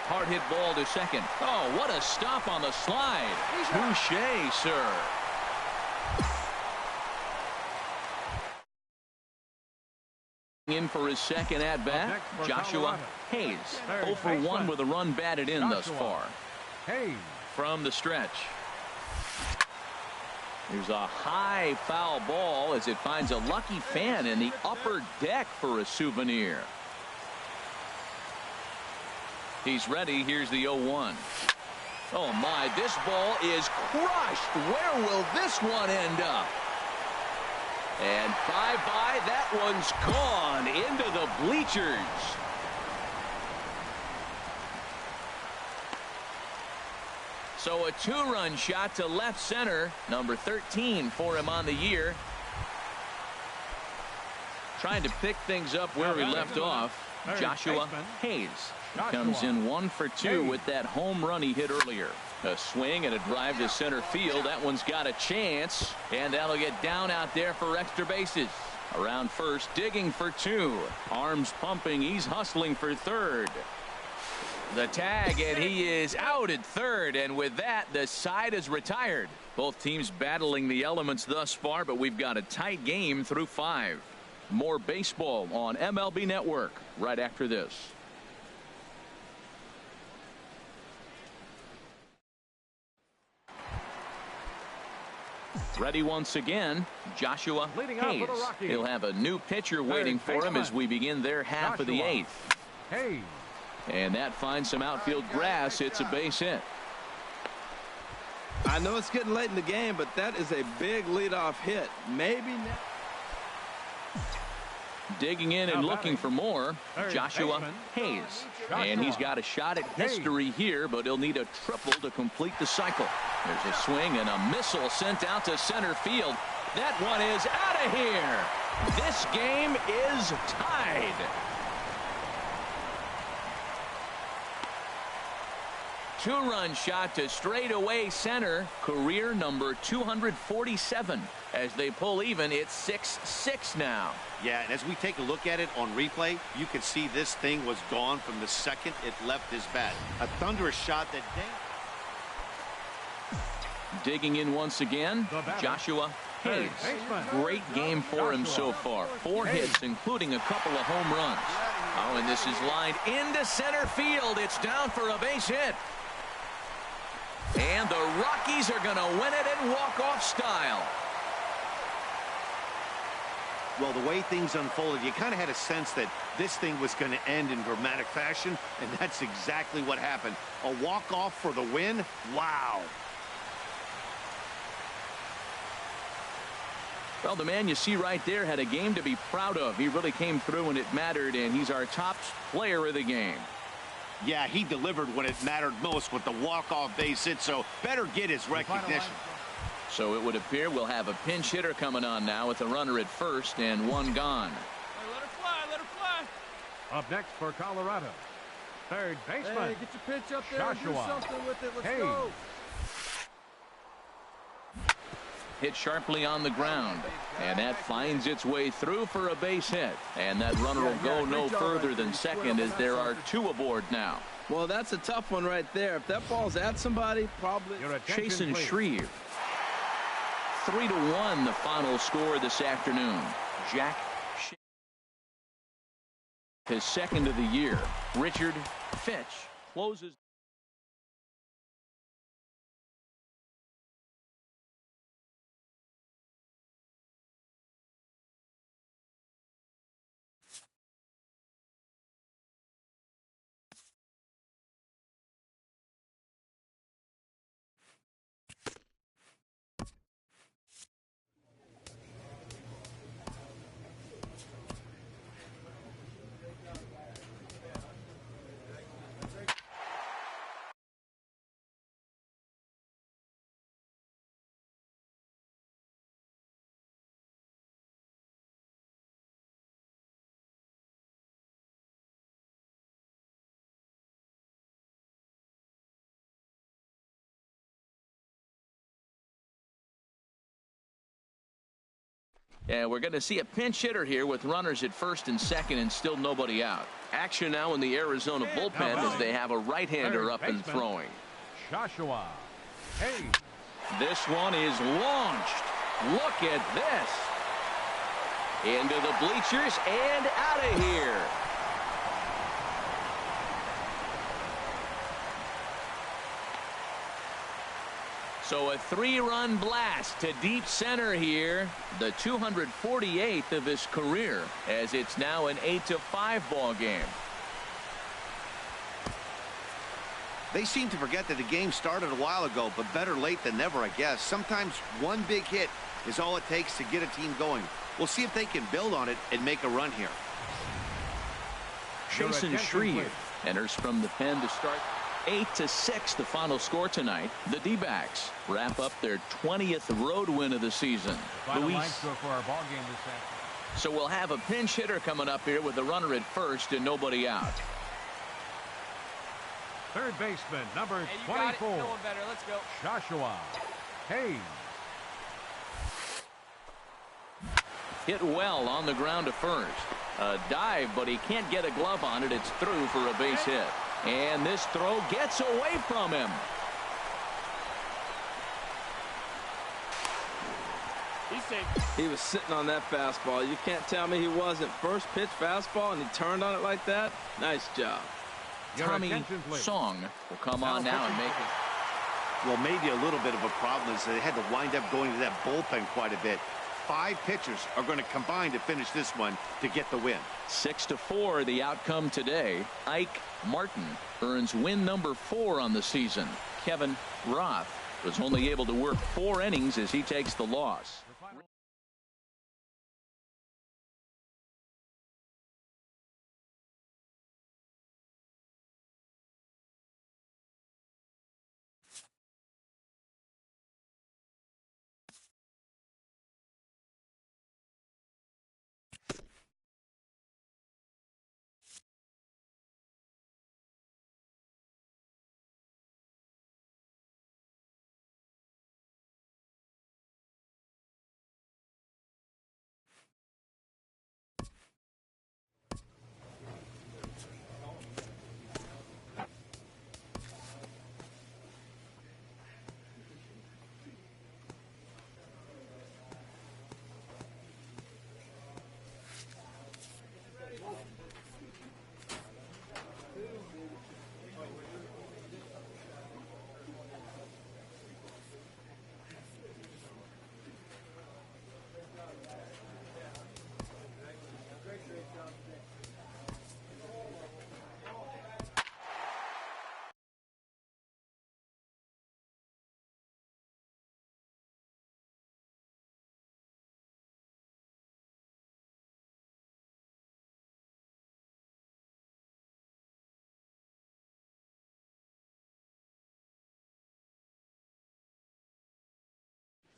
Hard hit ball to second. Oh, what a stop on the slide. Touche, sir. In for his second at bat, Joshua Hayes. 0 for 1 with a run batted in thus far. From the stretch. Here's a high foul ball as it finds a lucky fan in the upper deck for a souvenir. He's ready. Here's the 0-1. Oh my, this ball is crushed. Where will this one end up? And bye-bye, that one's gone into the bleachers. So a 2-run shot to left center, number 13 for him on the year. Trying to pick things up where we left off, Joshua Hayes. He comes in 1 for 2 with that home run he hit earlier. A swing and a drive to center field. That one's got a chance, and that'll get down out there for extra bases. Around first, digging for 2. Arms pumping. He's hustling for third. The tag, and he is out at third, and with that, the side is retired. Both teams battling the elements thus far, but we've got a tight game through 5. More baseball on MLB Network right after this. Ready once again, Joshua Hayes. He'll have a new pitcher waiting for him as we begin their half of the 8th. And that finds some outfield grass. It's a base hit. I know it's getting late in the game, but that is a big leadoff hit. Maybe not. Digging in and looking for more, Joshua Hayes. And he's got a shot at history here, but he'll need a triple to complete the cycle. There's a swing and a missile sent out to center field. That one is out of here. This game is tied. Two-run shot to straightaway center, career number 247. As they pull even, it's 6-6 now. Yeah, and as we take a look at it on replay, you can see this thing was gone from the second it left his bat. A thunderous shot that digging in once again, Joshua Hayes. Great game for him so far. 4 hits, including a couple of home runs. Oh, and this is lined into center field. It's down for a base hit. And the Rockies are going to win it in walk-off style. Well, the way things unfolded, you kind of had a sense that this thing was going to end in dramatic fashion, and that's exactly what happened. A walk-off for the win? Wow. Well, the man you see right there had a game to be proud of. He really came through when it mattered, and he's our top player of the game. Yeah, he delivered when it mattered most with the walk-off base hit, so better get his recognition. So it would appear we'll have a pinch hitter coming on now with a runner at first and 1 gone. Hey, let her fly, let her fly. Up next for Colorado, third baseman. Hey, get your pitch up there Joshua and do something with it. Let's Hayes. go. Hit sharply on the ground, and that finds its way through for a base hit. And that runner will go no further than second as there are 2 aboard now. Well, that's a tough one right there. If that ball's at somebody, probably. Chasen Shreve. 3-1 the final score this afternoon. Jack his second of the year. Richard Fitch closes. And we're going to see a pinch hitter here with runners at first and second and still nobody out. Action now in the Arizona bullpen as they have a right-hander up and throwing. Joshua Hayes. This one is launched. Look at this. Into the bleachers and out of here. So a 3-run blast to deep center here. The 248th of his career, as it's now an 8-5 ball game. They seem to forget that the game started a while ago, but better late than never, I guess. Sometimes one big hit is all it takes to get a team going. We'll see if they can build on it and make a run here. Jason Shreve enters from the pen to start. 8-6 the final score tonight. The D-backs wrap up their 20th road win of the season. So we'll have a pinch hitter coming up here with a runner at first and nobody out. Third baseman, number 24. Let's go. Joshua Hayes. Hit well on the ground to first. A dive, but he can't get a glove on it. It's through for a base hit. And this throw gets away from him. He's safe. He was sitting on that fastball. You can't tell me he wasn't. First pitch fastball, and he turned on it like that. Nice job. Tommy Song will come on now and make it. Well, maybe a little bit of a problem is they had to wind up going to that bullpen quite a bit. 5 pitchers are going to combine to finish this one to get the win. 6-4 the outcome today. Ike Martin earns win number 4 on the season. Kevin Roth was only able to work 4 innings as he takes the loss.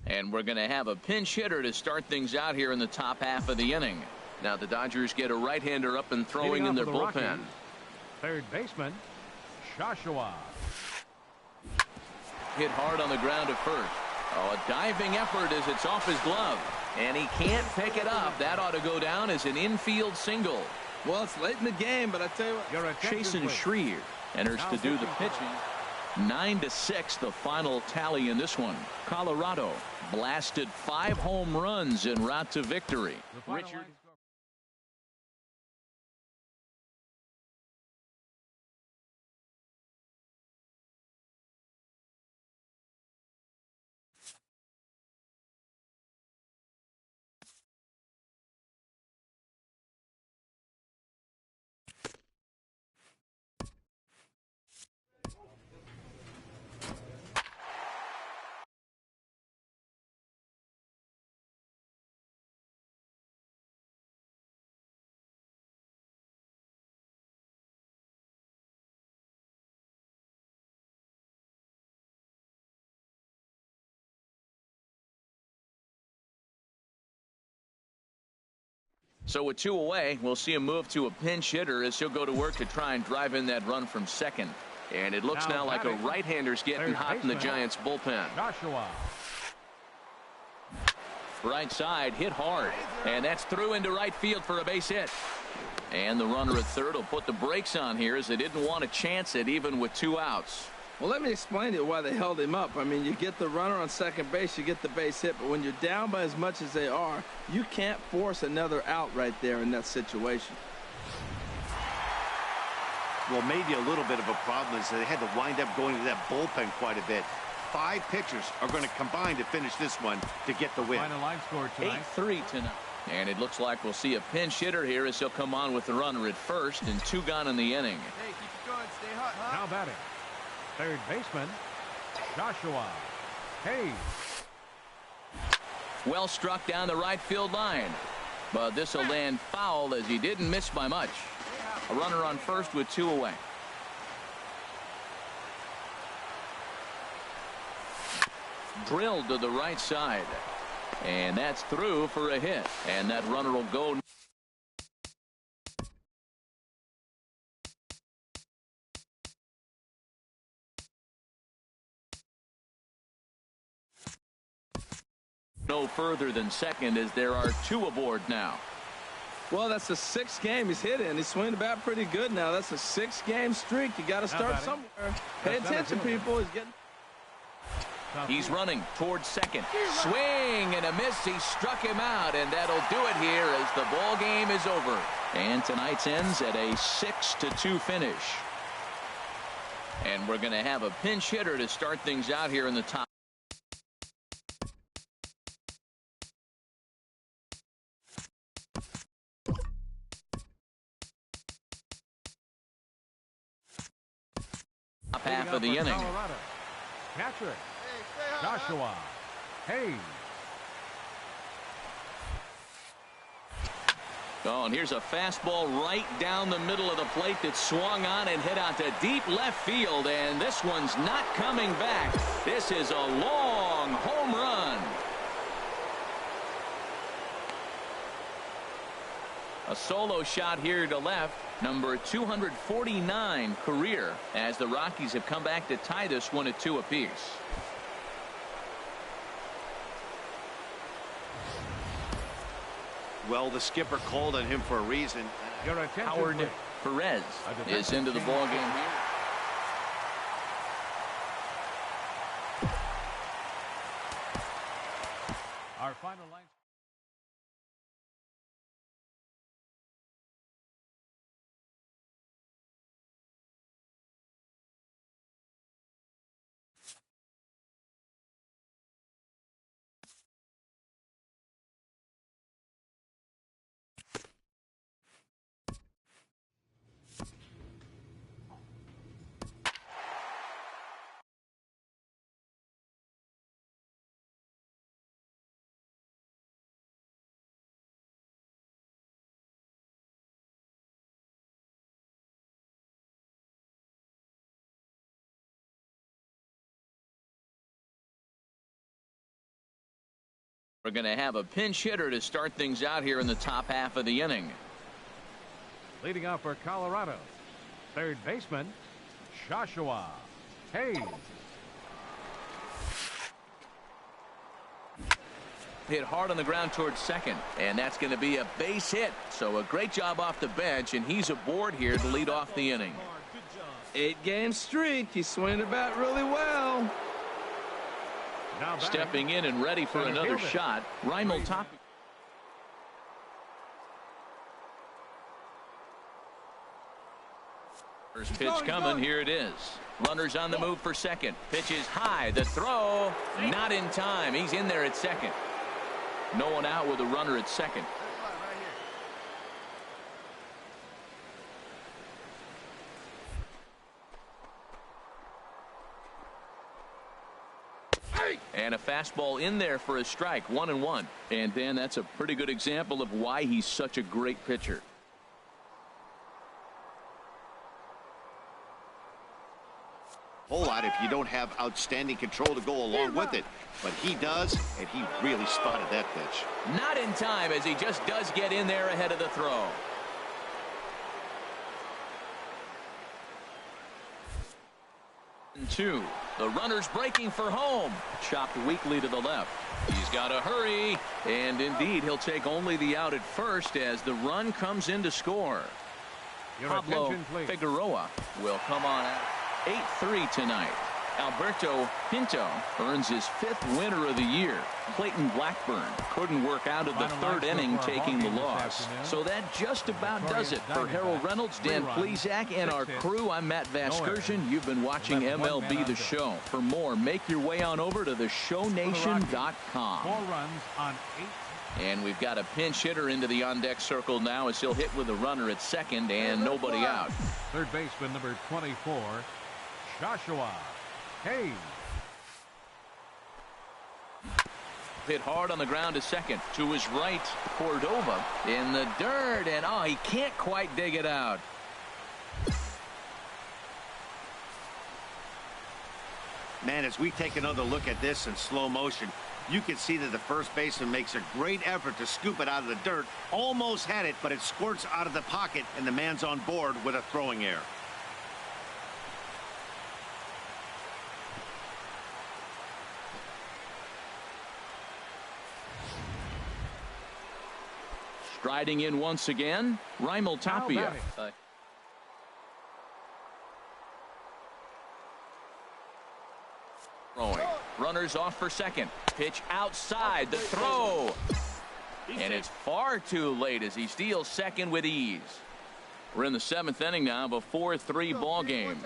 And we're going to have a pinch hitter to start things out here in the top half of the inning. Now the Dodgers get a right-hander up and throwing in their bullpen. Third baseman, Joshua. Hit hard on the ground at first. Oh, a diving effort as it's off his glove. And he can't pick it up. That ought to go down as an infield single. Well, it's late in the game, but I tell you what. Jason Shreve enters to do the pitching. 9-6 the final tally in this one. Colorado blasted 5 home runs en route to victory. Richard. So with 2 away, we'll see him move to a pinch hitter as he'll go to work to try and drive in that run from second. And it looks now like a right-hander's getting hot in the Giants bullpen. Joshua. Right side hit hard, and that's through into right field for a base hit. And the runner at third will put the brakes on here as they didn't want to chance it even with 2 outs. Well, let me explain to you why they held him up. I mean, you get the runner on second base, you get the base hit, but when you're down by as much as they are, you can't force another out right there in that situation. Well, maybe a little bit of a problem is they had to wind up going to that bullpen quite a bit. 5 pitchers are going to combine to finish this one to get the win. Final line score tonight. 8-3 tonight. And it looks like we'll see a pinch hitter here as he'll come on with the runner at first and 2 gone in the inning. Hey, keep it going. Stay hot, huh? Now batting, third baseman, Joshua Hayes. Well struck down the right field line. But this will land foul as he didn't miss by much. A runner on first with 2 away. Drilled to the right side. And that's through for a hit. And that runner will go. No further than second as there are 2 aboard now. Well, that's the 6th game he's hit in. He's swinging the bat pretty good now. That's a 6-game streak. You got to start somewhere. Pay attention, people. He's getting. He's running towards second. Swing and a miss. He struck him out, and that'll do it here as the ball game is over. And tonight's ends at a 6-2 finish. And we're going to have a pinch hitter to start things out here in the top. Top half of the inning. Colorado. Catcher, Joshua Hayes. Oh, and here's a fastball right down the middle of the plate that swung on and hit out to deep left field, and this one's not coming back. This is a long home run. A solo shot here to left, number 249 career, as the Rockies have come back to tie this one at 2 apiece. Well, the skipper called on him for a reason. Your attention, Howard please. Perez is into the ball game here. Our final line. We're going to have a pinch hitter to start things out here in the top half of the inning. Leading off for Colorado, third baseman, Joshua Hayes. Hit hard on the ground towards second, and that's going to be a base hit. So a great job off the bench, and he's aboard here to lead off the inning. 8-game streak. He's swinging the bat really well. Now batting, Stepping in and ready for another shot, Raimel Tapia. First pitch coming. Here it is. Runners on the move for second. Pitch is high. The throw not in time. He's in there at second. No one out with a runner at second. And a fastball in there for a strike. 1-1. And Dan, that's a pretty good example of why he's such a great pitcher. Whole lot if you don't have outstanding control to go along with it, but he does, and he really spotted that pitch. Not in time, as he just does get in there ahead of the throw. And 2. The runner's breaking for home. Chopped weakly to the left. He's got to hurry. And indeed, he'll take only the out at first as the run comes in to score. Pablo Figueroa will come on out. 8-3 tonight. Alberto Pinto earns his 5th winner of the year. Clayton Blackburn couldn't work out of the 3rd inning, taking the loss. So that just about does it. For Harold Reynolds, Dan Plesac, and our crew, I'm Matt Vasgersian. You've been watching MLB The Show. For more, make your way on over to theshownation.com. 4 runs on 8. And we've got a pinch hitter into the on-deck circle now as he'll hit with a runner at second and nobody out. Third baseman number 24, Joshua Hayes. Hit hard on the ground to second. To his right, Cordova in the dirt, and oh, he can't quite dig it out. Man, as we take another look at this in slow motion, you can see that the first baseman makes a great effort to scoop it out of the dirt. Almost had it, but it squirts out of the pocket, and the man's on board with a throwing error. Striding in once again, Raimel Tapia. Throwing. Runners off for second. Pitch outside. The throw. And it's far too late as he steals second with ease. We're in the 7th inning now of a 4-3 ball game.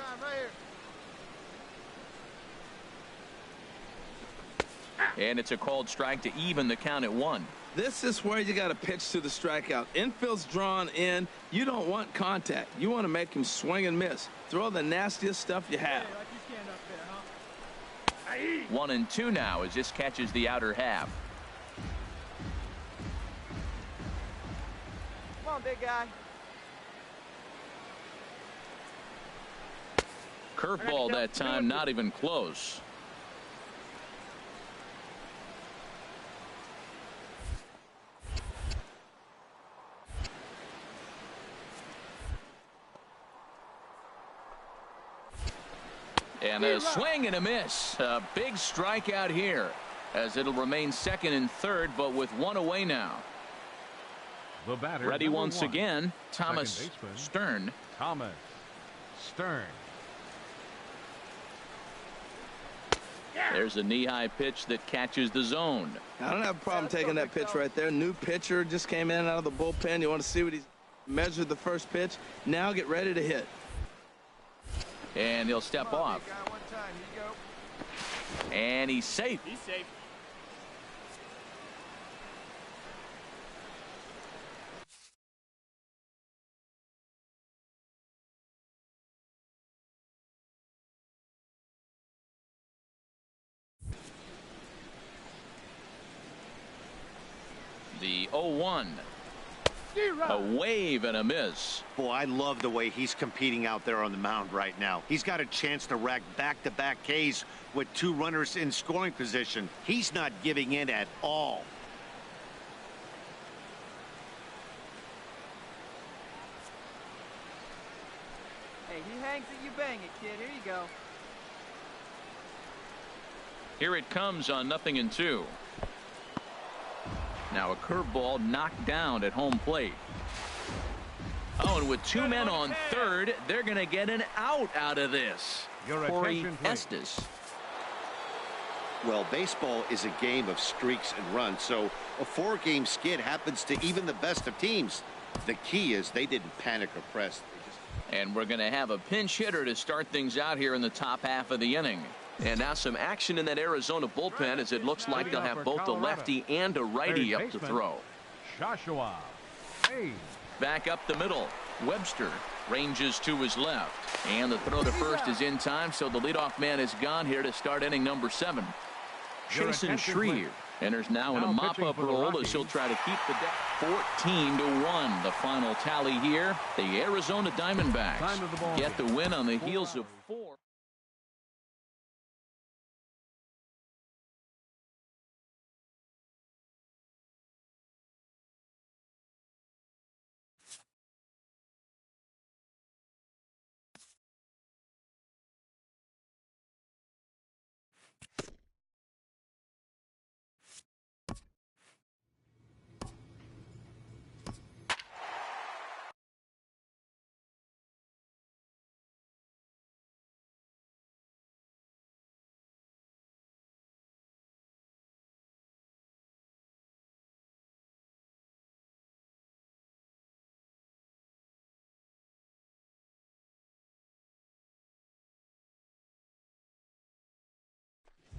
And it's a called strike to even the count at 1. This is where you got to pitch to the strikeout. Infield's drawn in. You don't want contact. You want to make him swing and miss. Throw the nastiest stuff you have. 1-2 now as this catches the outer half. Come on, big guy. Curveball that time, not even close. And a swing and a miss. A big strikeout here as it'll remain second and third, but with 1 away now. The batter, ready once 1. again, Thomas Stern. Thomas Stern. There's a knee-high pitch that catches the zone. I don't have a problem taking that pitch right there. New pitcher just came in out of the bullpen. You want to see what he's measured the first pitch. Now get ready to hit. And he'll step off. And he's safe. He's safe. The 0-1. A wave and a miss. Boy, I love the way he's competing out there on the mound right now. He's got a chance to rack back-to-back Ks with 2 runners in scoring position. He's not giving in at all. Hey, he hangs it, you bang it, kid. Here you go. Here it comes on 0-2. Now a curveball knocked down at home plate. Oh, and with 2 men on third, they're going to get an out of this. Corey Estes. Well, baseball is a game of streaks and runs, so a 4-game skid happens to even the best of teams. The key is they didn't panic or press. And we're going to have a pinch hitter to start things out here in the top half of the inning. And now some action in that Arizona bullpen as it looks like they'll have both a lefty and a righty up to throw. Joshua Hayes. Back up the middle. Webster ranges to his left. And the throw to first is in time, so the leadoff man is gone here to start inning number 7. Jason Shreve enters now in a mop-up role as he'll try to keep the deck. 14-1 the final tally here. The Arizona Diamondbacks get the win on the heels of 4.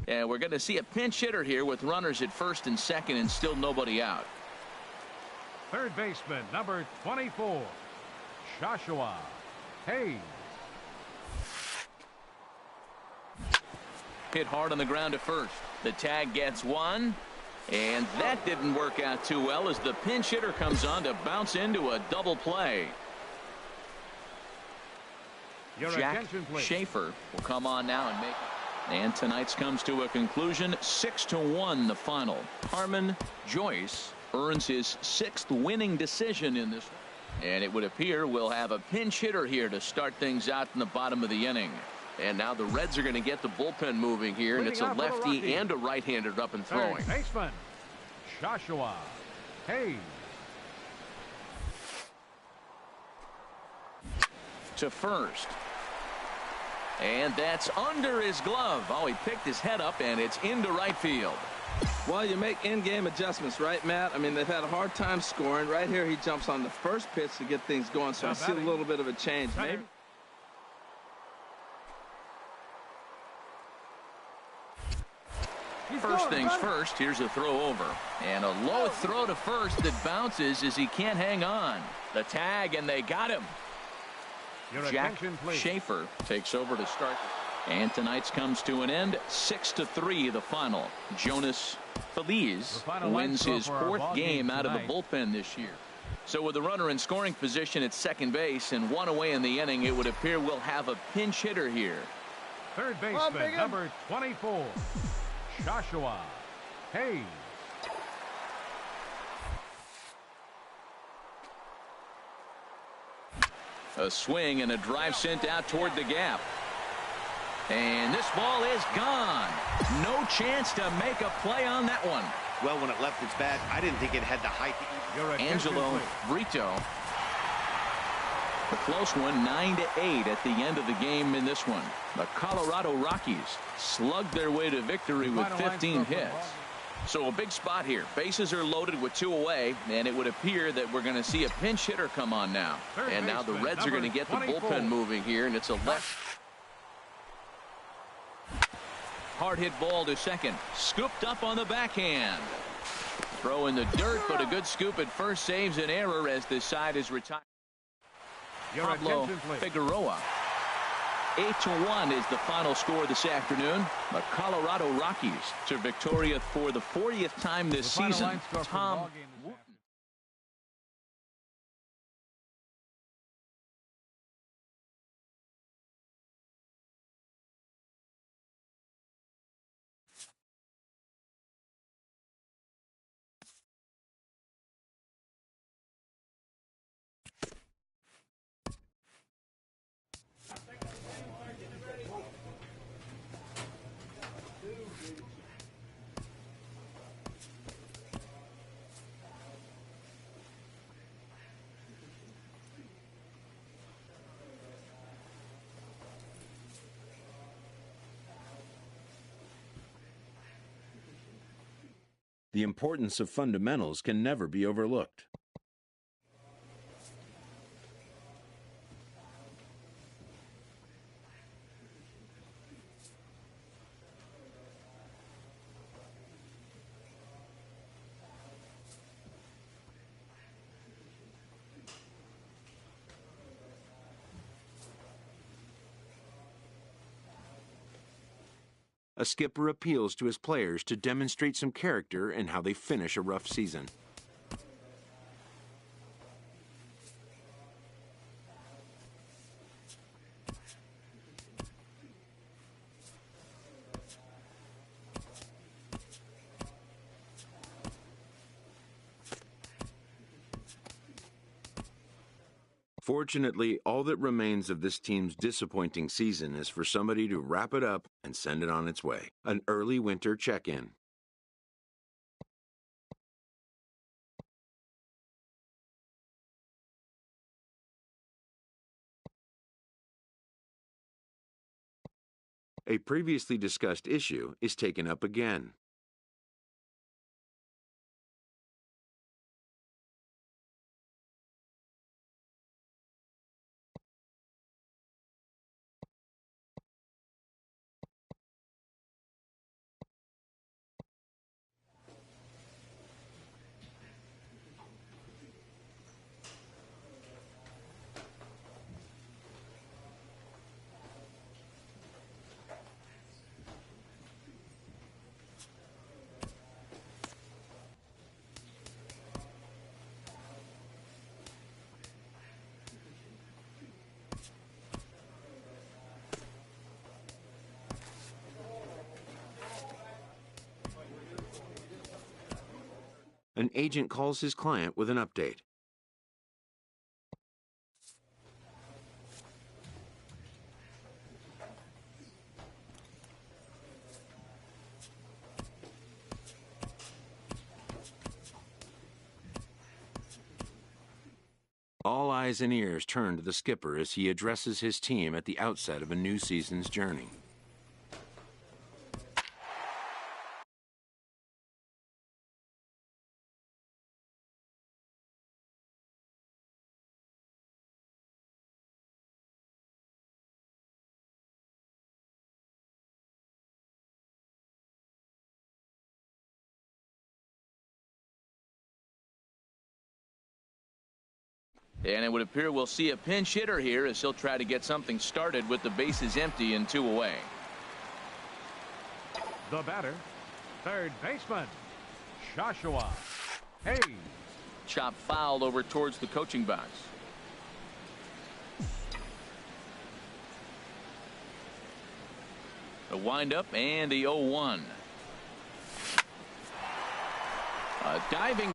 And we're going to see a pinch hitter here with runners at first and second and still nobody out. Third baseman, number 24, Joshua Hayes. Hit hard on the ground to first. The tag gets one. And that didn't work out too well as the pinch hitter comes on to bounce into a double play. Jack Schaefer will come on now and make it. And tonight's comes to a conclusion. 6-1 the final. Harmon Joyce earns his 6th winning decision in this one. And it would appear we'll have a pinch hitter here to start things out in the bottom of the inning. And now the Reds are going to get the bullpen moving here, and it's a lefty and a right-hander up and throwing. Third baseman, Joshua Hayes. To first. And that's under his glove. Oh, he picked his head up, and it's into right field. Well, you make in-game adjustments, right, Matt? I mean, they've had a hard time scoring. Right here, he jumps on the first pitch to get things going, so I see a little bit of a change. Maybe. First things first, here's a throw over. And a low throw to first that bounces as he can't hang on. The tag, and they got him. Jack Schaefer takes over to start. And tonight's comes to an end. 6-3 the final. Jonas Feliz wins his 4th game out of the bullpen this year. So with the runner in scoring position at second base and 1 away in the inning, it would appear we'll have a pinch hitter here. Third baseman, number 24, Joshua Hayes. A swing and a drive sent out toward the gap. And this ball is gone. No chance to make a play on that one. Well, when it left its bat, I didn't think it had the height to Angelo Brito. A close one, 9-8 at the end of the game in this one. The Colorado Rockies slugged their way to victory with 15 hits. So a big spot here. Bases are loaded with 2 away, and it would appear that we're going to see a pinch hitter come on now. And now the Reds are going to get the bullpen moving here, and it's a left. Hard hit ball to second. Scooped up on the backhand. Throw in the dirt, but a good scoop at first saves an error as this side is retired. Pablo Figueroa. 8-1 is the final score this afternoon. The Colorado Rockies to Victoria for the 40th time this season. Tom Wooten. The importance of fundamentals can never be overlooked. A skipper appeals to his players to demonstrate some character in how they finish a rough season. Fortunately, all that remains of this team's disappointing season is for somebody to wrap it up and send it on its way. An early winter check-in. A previously discussed issue is taken up again. An agent calls his client with an update. All eyes and ears turn to the skipper as he addresses his team at the outset of a new season's journey. And it would appear we'll see a pinch hitter here as he'll try to get something started with the bases empty and 2 away. The batter, third baseman, Joshua Hayes. Chop fouled over towards the coaching box. The windup and the 0-1. A diving